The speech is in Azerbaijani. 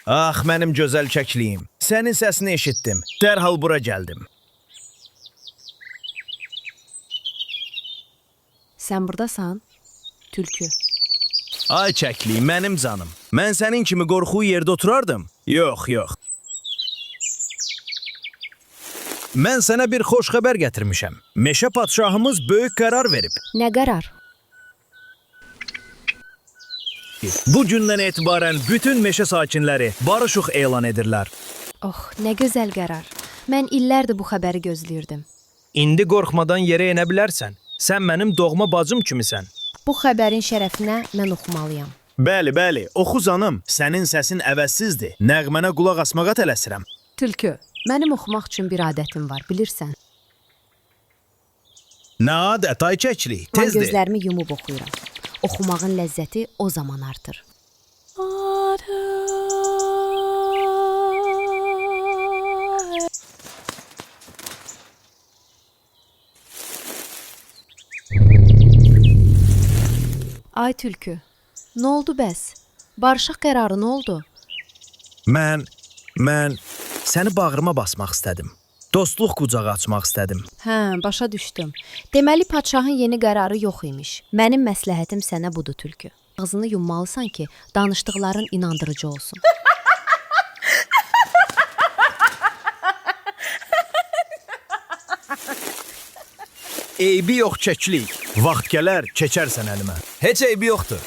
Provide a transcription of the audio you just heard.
Ah, mənim gözəl kəkliyim. Sənin səsini eşitdim. Dərhal bura gəldim. Sən burdasan? Tülkü. Ay kəklik, mənim canım. Mən sənin kimi qorxu yerdə oturardım? Yox, yox. Mən sənə bir xoş xəbər gətirmişəm. Meşə padşahımız böyük qərar verib. Nə qərar? Bu gündən etibarən bütün meşə sakinləri barışıq elan edirlər. Oh, nə gözəl qərar. Mən illərdir bu xəbəri gözləyirdim. İndi qorxmadan yerə enə bilərsən. Sən mənim doğma bacım kimisən. Bu xəbərin şərəfinə mən oxumalıyam. Bəli, bəli, oxu canım. Sənin səsin əvəzsizdir. Nəğmənə qulaq asmağa tələsirəm. Tülkü, mənim oxumaq üçün bir adətim var, bilirsən. Nə adət, ay kəklik, Mən tezdir. gözlərimi yumub oxuyuram. Oxumağın ləzzəti o zaman artır. Ay Tülkü, nə oldu bəs? Barışıq qərarı nə oldu? Mən səni bağrıma basmaq istədim. Dostluq qucağı açmaq istədim. Hə, başa düşdüm. Deməli, padşahın yeni qərarı yox imiş. Mənim məsləhətim sənə budur, Tülkü. Ağzını yummalısan ki, danışdıqların inandırıcı olsun. Eybi yox kəklik. Vaxt gələr, keçərsən əlimə. Heç eybi yoxdur.